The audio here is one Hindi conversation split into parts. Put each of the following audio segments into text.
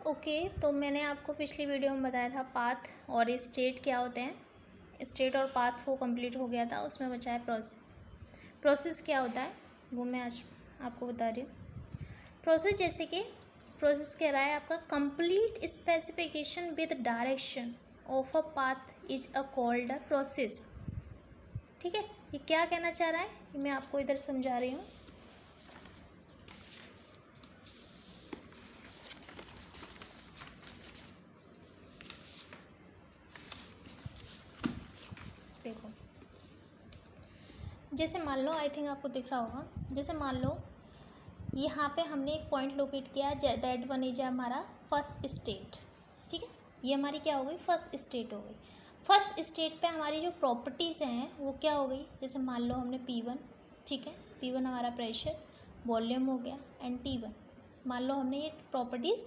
ओके, तो मैंने आपको पिछली वीडियो में बताया था पाथ और स्टेट क्या होते हैं। स्टेट और पाथ वो कंप्लीट हो गया था, उसमें बचा है प्रोसेस। प्रोसेस क्या होता है वो मैं आज आपको बता रही हूँ। प्रोसेस जैसे कि प्रोसेस कह रहा है आपका complete specification with direction of a path is a called a process. ठीक है, ये क्या कहना चाह रहा है ये मैं आपको इधर समझा रही हूँ। देखो, जैसे मान लो, आई थिंक आपको दिख रहा होगा, जैसे मान लो यहाँ पे हमने एक पॉइंट लोकेट किया, दैट वन इज हमारा फर्स्ट स्टेट। ठीक है, ये हमारी क्या हो गई, फर्स्ट स्टेट हो गई। फर्स्ट स्टेट पे हमारी जो प्रॉपर्टीज़ हैं वो क्या हो गई, जैसे मान लो हमने P1, ठीक है, P1 हमारा प्रेशर वॉल्यूम हो गया, एंड T1 मान लो हमने ये प्रॉपर्टीज़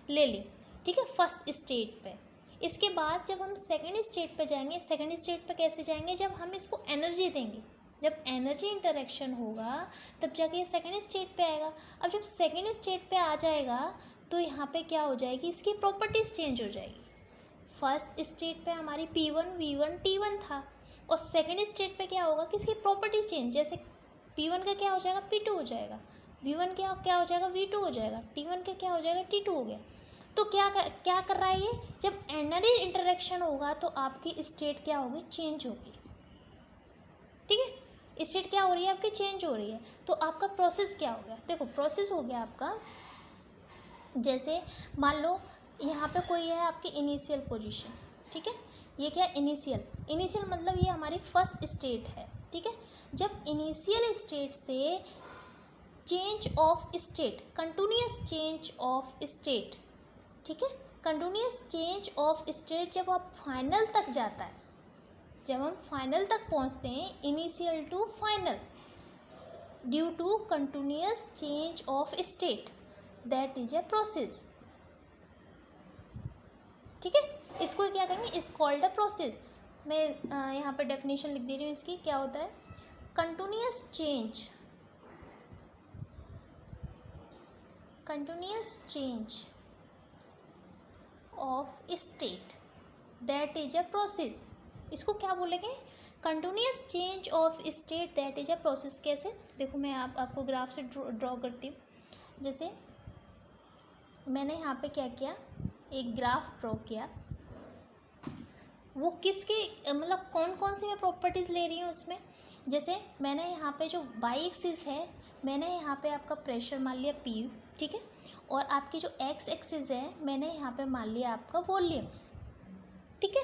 ले ली। ठीक है, फर्स्ट स्टेट पे। इसके बाद जब हम सेकेंड स्टेट पे जाएंगे, सेकेंड स्टेट पे कैसे जाएंगे, जब हम इसको एनर्जी देंगे, जब एनर्जी इंटरेक्शन होगा तब जाके ये सेकेंड स्टेट पे आएगा। अब जब सेकेंड स्टेट पे आ जाएगा तो यहाँ पे क्या हो जाएगी, इसकी प्रॉपर्टीज़ चेंज हो जाएगी। फर्स्ट स्टेट पे हमारी P1 V1 T1 था, और सेकेंड स्टेट पे क्या होगा कि इसकी प्रॉपर्टीज़ चेंज, जैसे P1 का क्या हो जाएगा P2 हो जाएगा, V1 क्या हो जाएगा V2 हो जाएगा, T1 का क्या हो जाएगा T2 हो गया। तो क्या कर रहा है ये, जब एनर्जी इंटरेक्शन होगा तो आपकी स्टेट क्या होगी, चेंज होगी। ठीक है, स्टेट क्या हो रही है आपकी, चेंज हो रही है। तो आपका प्रोसेस क्या हो गया, देखो प्रोसेस हो गया आपका, जैसे मान लो यहाँ पे कोई है आपकी इनिशियल पोजीशन। ठीक है, ये क्या इनिशियल मतलब ये हमारी फर्स्ट स्टेट है। ठीक है, जब इनिशियल स्टेट से change of state, continuous change of state, ठीक है, कंटिन्यूस चेंज ऑफ स्टेट जब आप फाइनल तक जाता है, जब हम फाइनल तक पहुंचते हैं, initial to final, due to continuous change of state, that is a process. ठीक है, इसको क्या कहेंगे, इज कॉल्ड अ प्रोसेस। मैं यहाँ पे डेफिनेशन लिख दे रही हूँ इसकी, क्या होता है, continuous change of state, that is a process. इसको क्या बोलेंगे, continuous change of state that is a process. कैसे, देखो मैं आपको ग्राफ से ड्रॉ करती हूँ। जैसे मैंने यहाँ पे क्या किया, एक ग्राफ ड्रॉ किया, वो किसके मतलब कौन कौन सी मैं प्रॉपर्टीज़ ले रही हूँ उसमें। जैसे मैंने यहाँ पे जो वाई एक्सिस है, मैंने यहाँ पे आपका प्रेशर मान लिया P, ठीक है, और आपकी जो एक्स एक्सिस है मैंने यहाँ पे मान लिया आपका वॉल्यूम। ठीक है,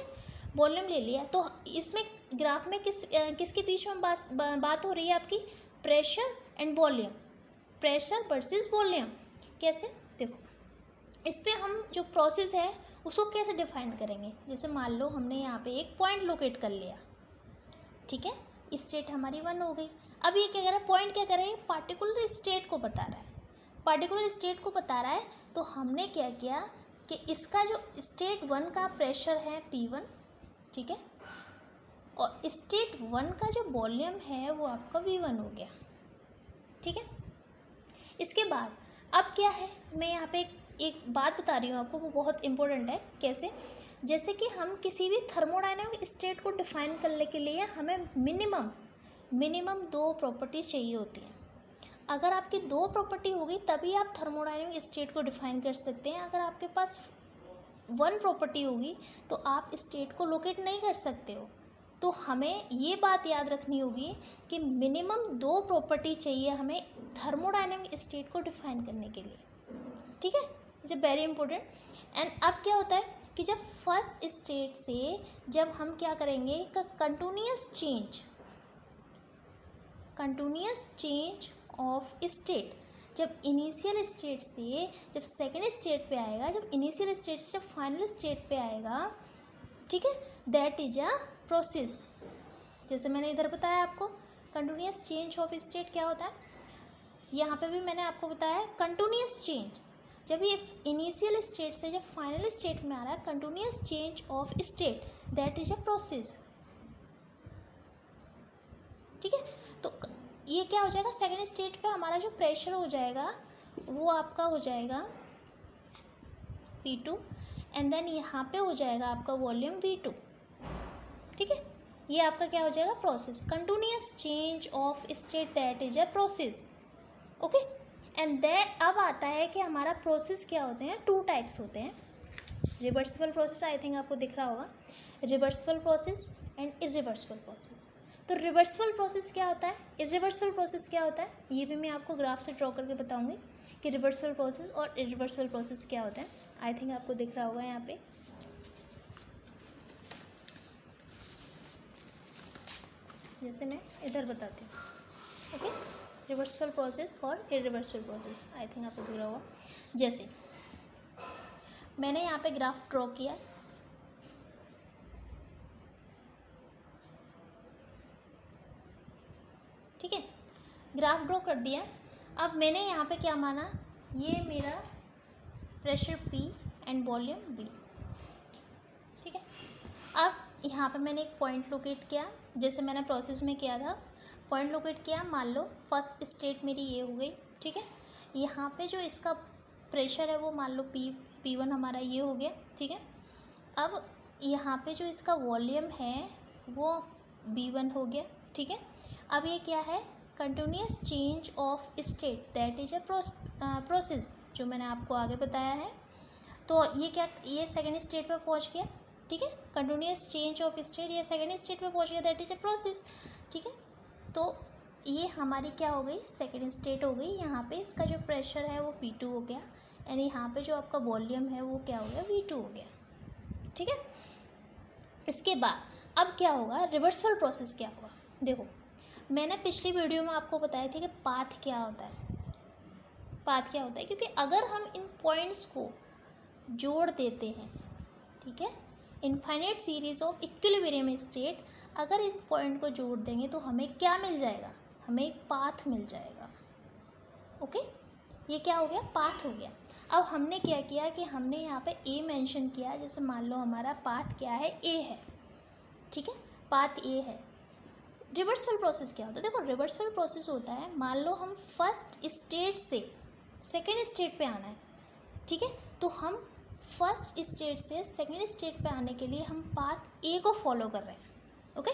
वॉल्यूम ले लिया। तो इसमें ग्राफ में किसके बीच में बात हो रही है आपकी, pressure and volume, pressure versus volume. कैसे, देखो इस पर हम जो प्रोसेस है उसको कैसे डिफाइन करेंगे। जैसे मान लो हमने यहाँ पे एक पॉइंट लोकेट कर लिया, ठीक है, स्टेट हमारी 1 हो गई। अब ये क्या कर रहा है, पॉइंट क्या कर रहा है, पार्टिकुलर स्टेट को बता रहा है, पार्टिकुलर स्टेट को बता रहा है। तो हमने क्या किया कि इसका जो स्टेट 1 का प्रेशर है P1, ठीक है, और स्टेट 1 का जो वॉल्यूम है वो आपका V1 हो गया। ठीक है, इसके बाद अब क्या है, मैं यहाँ पे एक बात बता रही हूँ आपको, वो बहुत इंपॉर्टेंट है। कैसे, जैसे कि हम किसी भी थर्मोडायनामिक स्टेट को डिफाइन करने के लिए हमें मिनिमम 2 प्रॉपर्टीज चाहिए होती हैं। अगर आपकी 2 प्रॉपर्टी होगी तभी आप थर्मोडायनामिक स्टेट को डिफाइन कर सकते हैं। अगर आपके पास 1 प्रॉपर्टी होगी तो आप स्टेट को लोकेट नहीं कर सकते हो। तो हमें ये बात याद रखनी होगी कि मिनिमम 2 प्रॉपर्टी चाहिए हमें थर्मोडायनामिक स्टेट को डिफाइन करने के लिए। ठीक है, इट्स वेरी इंपॉर्टेंट। एंड अब क्या होता है कि जब फर्स्ट स्टेट से जब हम क्या करेंगे, कंटिन्यूस चेंज ऑफ स्टेट, जब इनिशियल स्टेट से जब सेकेंड स्टेट पे आएगा, जब इनिशियल स्टेट से जब फाइनल स्टेट पे आएगा, ठीक है, दैट इज अ प्रोसेस। जैसे मैंने इधर बताया आपको कंटिन्यूस चेंज ऑफ स्टेट क्या होता है, यहाँ पे भी मैंने आपको बताया कंटिन्यूस चेंज, जब ये इनिशियल स्टेट से जब फाइनल स्टेट में आ रहा है, continuous change of state, that is a process. ठीक है, तो ये क्या हो जाएगा, सेकेंड स्टेट पे हमारा जो प्रेशर हो जाएगा वो आपका हो जाएगा P2 एंड देन यहाँ पे हो जाएगा आपका वॉल्यूम V2। ठीक है, ये आपका क्या हो जाएगा process, continuous change of state that is a process. Okay, and then अब आता है कि हमारा प्रोसेस क्या होते हैं, टू टाइप्स होते हैं। रिवर्सिबल प्रोसेस आई थिंक आपको दिख रहा होगा, reversible process and irreversible process. तो रिवर्सिबल प्रोसेस क्या होता है, इरिवर्सिबल प्रोसेस क्या होता है, ये भी मैं आपको ग्राफ से ड्रॉ करके बताऊंगी कि रिवर्सिबल प्रोसेस और इरिवर्सिबल प्रोसेस क्या होता है। आई थिंक आपको दिख रहा होगा यहाँ पे। जैसे मैं इधर बताती हूँ। ओके, रिवर्सिबल प्रोसेस और इरिवर्सिबल प्रोसेस आई थिंक आपको दिख रहा होगा। जैसे मैंने यहाँ पे ग्राफ ड्रॉ किया, ठीक है, ग्राफ ड्रॉ कर दिया। अब मैंने यहाँ पे क्या माना, ये मेरा pressure P and volume V। ठीक है, अब यहाँ पे मैंने एक पॉइंट लोकेट किया, जैसे मैंने प्रोसेस में किया था, पॉइंट लोकेट किया। मान लो फर्स्ट स्टेट मेरी ये हो गई। ठीक है, यहाँ पे जो इसका प्रेशर है वो मान लो P1 हमारा ये हो गया। ठीक है, अब यहाँ पे जो इसका वॉल्यूम है वो V1 हो गया। ठीक है, अब ये क्या है, continuous change of state that is a process, जो मैंने आपको आगे बताया है। तो ये क्या, ये सेकेंड स्टेट पे पहुँच गया। ठीक है, कंटिन्यूअस चेंज ऑफ स्टेट, ये सेकेंड स्टेट पे पहुँच गया, दैट इज अ प्रोसेस। ठीक है, तो ये हमारी क्या हो गई, सेकेंड स्टेट हो गई। यहाँ पे इसका जो प्रेशर है वो P2 हो गया एंड यहाँ पे जो आपका वॉल्यूम है वो क्या हो गया, V2 हो गया। ठीक है, इसके बाद अब क्या होगा, रिवर्सिबल प्रोसेस क्या होगा। देखो, मैंने पिछली वीडियो में आपको बताया था कि पाथ क्या होता है, पाथ क्या होता है, क्योंकि अगर हम इन पॉइंट्स को जोड़ देते हैं, ठीक है, infinite series of equilibrium state, अगर इन पॉइंट को जोड़ देंगे तो हमें क्या मिल जाएगा, हमें एक पाथ मिल जाएगा। ओके, ये क्या हो गया, पाथ हो गया। अब हमने क्या किया कि हमने यहाँ पे ए मेंशन किया, जैसे मान लो हमारा पाथ क्या है, ए है। ठीक है, पाथ ए है। रिवर्सिबल प्रोसेस क्या होता है, देखो रिवर्सिबल प्रोसेस होता है, मान लो हम फर्स्ट स्टेट से सेकेंड स्टेट पे आना है। ठीक है, तो हम फर्स्ट स्टेट से सेकेंड स्टेट पे आने के लिए हम पाथ ए को फॉलो कर रहे हैं। ओके,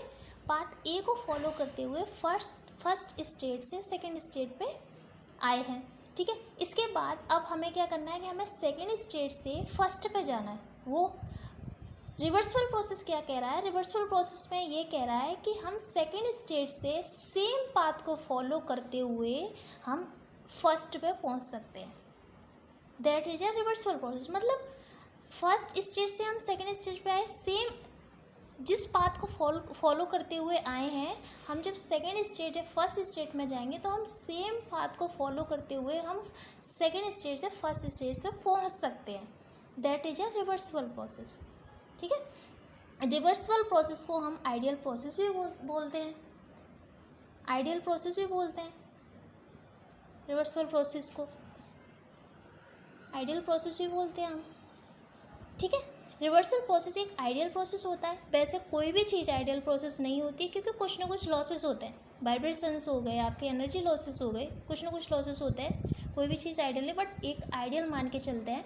पाथ ए को फॉलो करते हुए फर्स्ट स्टेट से सेकेंड स्टेट पे आए हैं। ठीक है, इसके बाद अब हमें क्या करना है कि हमें सेकेंड स्टेट से फर्स्ट पे जाना है। वो रिवर्सिबल प्रोसेस क्या कह रहा है, रिवर्सिबल प्रोसेस में ये कह रहा है कि हम सेकेंड स्टेट से सेम पाथ को फॉलो करते हुए हम फर्स्ट पे पहुंच सकते हैं, that is a reversible process. मतलब फर्स्ट स्टेट से हम सेकेंड स्टेज पे आए, सेम जिस पाथ को फॉलो करते हुए आए हैं, हम जब सेकेंड स्टेज या फर्स्ट स्टेज में जाएंगे तो हम सेम पाथ को फॉलो करते हुए हम सेकेंड स्टेज से फर्स्ट स्टेज तक पहुंच सकते हैं, that is a reversible process. ठीक है, रिवर्सिबल प्रोसेस को हम आइडियल प्रोसेस भी बोलते हैं, आइडियल प्रोसेस भी बोलते हैं, रिवर्सिबल प्रोसेस को आइडियल प्रोसेस भी बोलते हैं हम। ठीक है, रिवर्सल प्रोसेस एक आइडियल प्रोसेस होता है। वैसे कोई भी चीज़ आइडियल प्रोसेस नहीं होती, क्योंकि कुछ ना कुछ लॉसेस होते हैं, वाइब्रेशंस हो गए, आपके एनर्जी लॉसेस हो गए, कुछ ना कुछ लॉसेस होते हैं। कोई भी चीज़ आइडियल नहीं, बट एक आइडियल मान के चलते हैं।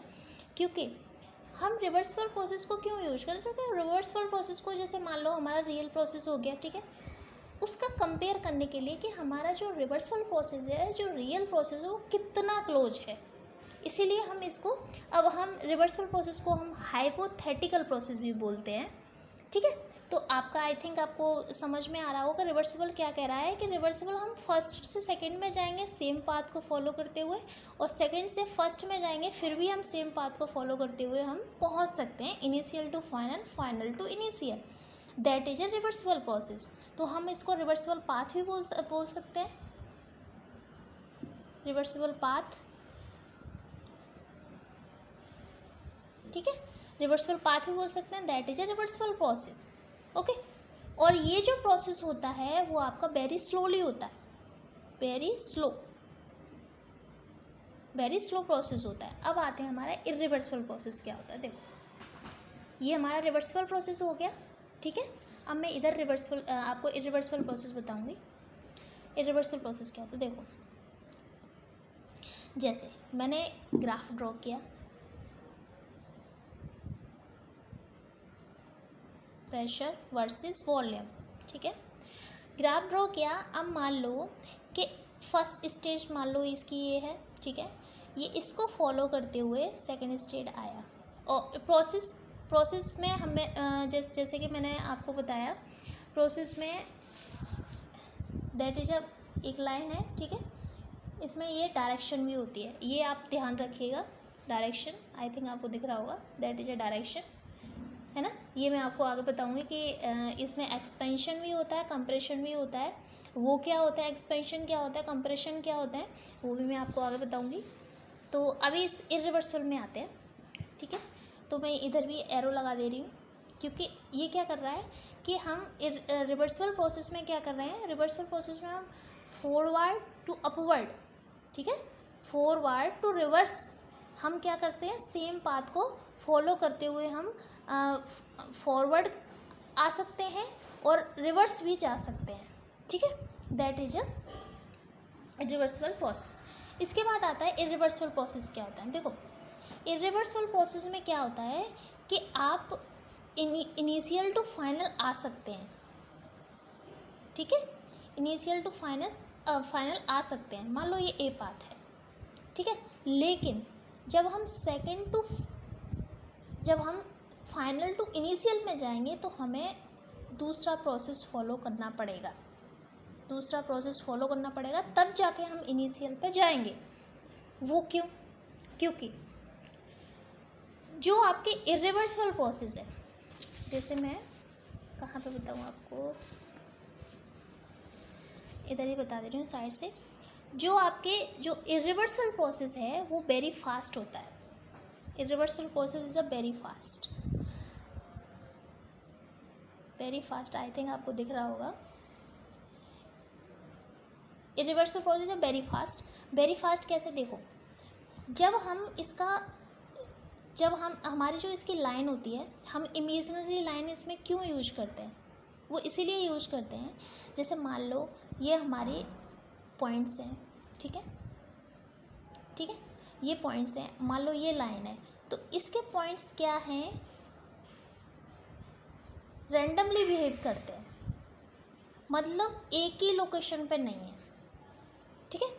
क्योंकि हम रिवर्सिबल प्रोसेस को क्यों यूज करते हैं, क्योंकि रिवर्सिबल प्रोसेस को जैसे मान लो हमारा रियल प्रोसेस हो गया, ठीक है, उसका कंपेयर करने के लिए कि हमारा जो रिवर्सिबल प्रोसेस है, जो रियल प्रोसेस है, वो कितना क्लोज है, इसीलिए हम इसको, अब हम रिवर्सिबल प्रोसेस को हम हाइपोथेटिकल प्रोसेस भी बोलते हैं। ठीक है, तो आपका आई थिंक आपको समझ में आ रहा होगा रिवर्सिबल क्या कह रहा है, कि रिवर्सिबल हम फर्स्ट से सेकंड में जाएंगे सेम पाथ को फॉलो करते हुए, और सेकंड से फर्स्ट में जाएंगे फिर भी हम सेम पाथ को फॉलो करते हुए हम पहुंच सकते हैं initial to final, final to initial, that is a reversible process. तो हम इसको रिवर्सिबल पाथ भी बोल सकते हैं, रिवर्सिबल पाथ। ठीक है, रिवर्सिबल पाथ भी बोल सकते हैं, that is a reversible process. Okay, और ये जो प्रोसेस होता है वो आपका वेरी स्लोली होता है, वेरी स्लो प्रोसेस होता है। अब आते हैं हमारा इरिवर्सिबल प्रोसेस क्या होता है। देखो, ये हमारा रिवर्सिबल प्रोसेस हो गया। ठीक है, अब मैं इधर आपको इरिवर्सिबल प्रोसेस बताऊंगी। इरिवर्सिबल प्रोसेस क्या होता है, देखो, जैसे मैंने ग्राफ ड्रॉ किया, प्रेशर वर्सेस वॉल्यूम, ठीक है। ग्राफ ड्रॉ किया। अब मान लो कि फर्स्ट स्टेज मान लो इसकी ये है, ठीक है, ये इसको फॉलो करते हुए सेकंड स्टेज आया। और प्रोसेस में हमें जैसे कि मैंने आपको बताया, प्रोसेस में दैट इज एक लाइन है, ठीक है, इसमें ये डायरेक्शन भी होती है, ये आप ध्यान रखिएगा। डायरेक्शन आई थिंक आपको दिख रहा होगा, दैट इज अ डायरेक्शन, है ना। ये मैं आपको आगे बताऊंगी कि इसमें एक्सपेंशन भी होता है, कंप्रेशन भी होता है। वो क्या होता है, एक्सपेंशन क्या होता है, कंप्रेशन क्या होता है, वो भी मैं आपको आगे बताऊंगी। तो अभी इस इरिवर्सिबल में आते हैं, ठीक है। तो मैं इधर भी एरो लगा दे रही हूँ, क्योंकि ये क्या कर रहा है कि हम रिवर्सिबल प्रोसेस में क्या कर रहे हैं, रिवर्सिबल प्रोसेस में हम फॉरवर्ड टू अपवर्ड, ठीक है, फॉरवर्ड टू रिवर्स हम क्या करते हैं, सेम पाथ को फॉलो करते हुए हम फॉरवर्ड आ सकते हैं और रिवर्स भी जा सकते हैं, ठीक है। That is a irreversible process. इसके बाद आता है इरिवर्सिबल प्रोसेस क्या होता है। देखो इरिवर्सिबल प्रोसेस में क्या होता है कि आप इनिशियल टू फाइनल आ सकते हैं, ठीक है, इनिशियल टू फाइनल आ सकते हैं। मान लो ये ए पाथ है, ठीक है, लेकिन जब हम फाइनल टू इनिशियल में जाएंगे तो हमें दूसरा प्रोसेस फॉलो करना पड़ेगा, तब जाके हम इनिशियल पे जाएंगे। वो क्यों? क्योंकि जो आपके इरिवर्सिबल प्रोसेस है, जैसे मैं कहाँ पे बताऊँ आपको, इधर ही बता दे रही हूँ साइड से। जो इरिवर्सिबल प्रोसेस है वो वेरी फास्ट होता है। Irreversible process is a very fast, I think आपको दिख रहा होगा। इरिवर्सिबल प्रोसेस है वेरी फास्ट कैसे, देखो जब हम हमारी जो इसकी लाइन होती है, हम इमेजिनरी लाइन इसमें क्यों यूज करते हैं, वो इसीलिए यूज करते हैं, जैसे मान लो ये हमारे पॉइंट्स हैं, ठीक है, ये पॉइंट्स हैं, मान लो ये लाइन है, तो इसके पॉइंट्स क्या हैं, रैंडमली बिहेव करते हैं, मतलब एक ही लोकेशन पे नहीं है, ठीक है,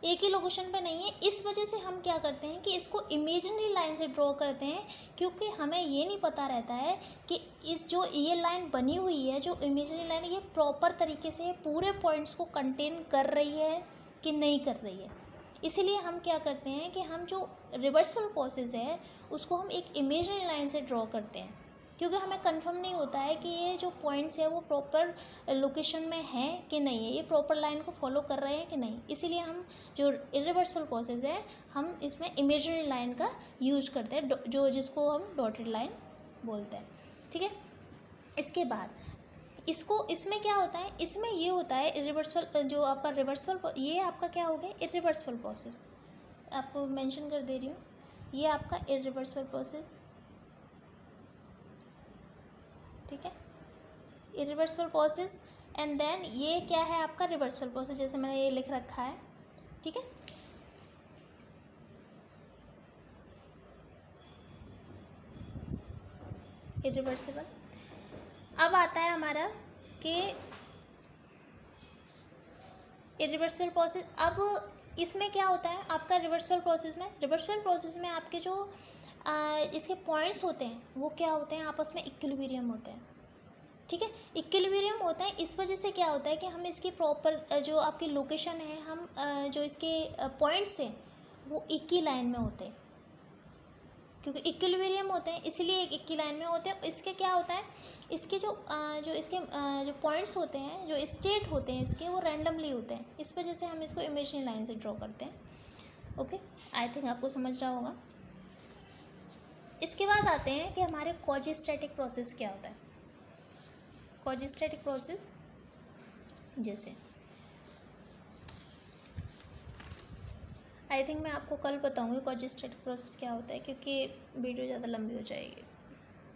एक ही लोकेशन पे नहीं है। इस वजह से हम क्या करते हैं कि इसको इमेजिनरी लाइन से ड्रॉ करते हैं, क्योंकि हमें ये नहीं पता रहता है कि ये लाइन बनी हुई है, जो इमेजिनरी लाइन है, ये प्रॉपर तरीके से पूरे पॉइंट्स को कंटेन कर रही है कि नहीं कर रही है। इसीलिए हम क्या करते हैं कि हम जो रिवर्सिबल प्रोसेस है उसको हम एक इमेजिनरी लाइन से ड्रॉ करते हैं, क्योंकि हमें कंफर्म नहीं होता है कि ये जो पॉइंट्स है वो प्रॉपर लोकेशन में है कि नहीं है, ये प्रॉपर लाइन को फॉलो कर रहे हैं कि नहीं। इसीलिए हम जो इरिवर्सिबल प्रोसेस है हम इसमें इमेजिनरी लाइन का यूज करते हैं, जिसको हम डॉटेड लाइन बोलते हैं, ठीक है। इसके बाद इसमें क्या होता है, इसमें ये होता है इरिवर्सिबल, जो आपका रिवर्सिबल, ये आपका क्या हो गया, इरिवर्सिबल प्रोसेस, आपको मेंशन कर दे रही हूँ, ये आपका इरिवर्सिबल प्रोसेस, ठीक है, इरिवर्सिबल प्रोसेस। एंड देन ये क्या है आपका रिवर्सिबल प्रोसेस, जैसे मैंने ये लिख रखा है, ठीक है। इरिवर्सिबल। अब आता है हमारा कि इरिवर्सिबल प्रोसेस। अब इसमें क्या होता है आपका रिवर्सिबल प्रोसेस में आपके जो इसके पॉइंट्स होते हैं वो क्या होते हैं, आपस में इक्विलिब्रियम होते हैं, ठीक है, इक्विलिब्रियम होता है। इस वजह से क्या होता है कि हम इसकी प्रॉपर जो आपकी लोकेशन है, हम जो इसके पॉइंट्स हैं वो एक ही लाइन में होते हैं, क्योंकि इक्विलिब्रियम होते हैं इसलिए एक ही लाइन में होते हैं। इसके क्या होता है, इसके जो पॉइंट्स होते हैं, जो स्टेट होते हैं इसके, वो रैंडमली होते हैं। इस वजह से हम इसको इमेजिनरी लाइन से ड्रॉ करते हैं। ओके, आई थिंक आपको समझ रहा होगा। इसके बाद आते हैं कि हमारे क्वाजीस्टैटिक प्रोसेस क्या होता है। क्वाजीस्टैटिक प्रोसेस जैसे आई थिंक मैं आपको कल बताऊंगी क्वाजीस्टैटिक प्रोसेस क्या होता है, क्योंकि वीडियो ज़्यादा लंबी हो जाएगी।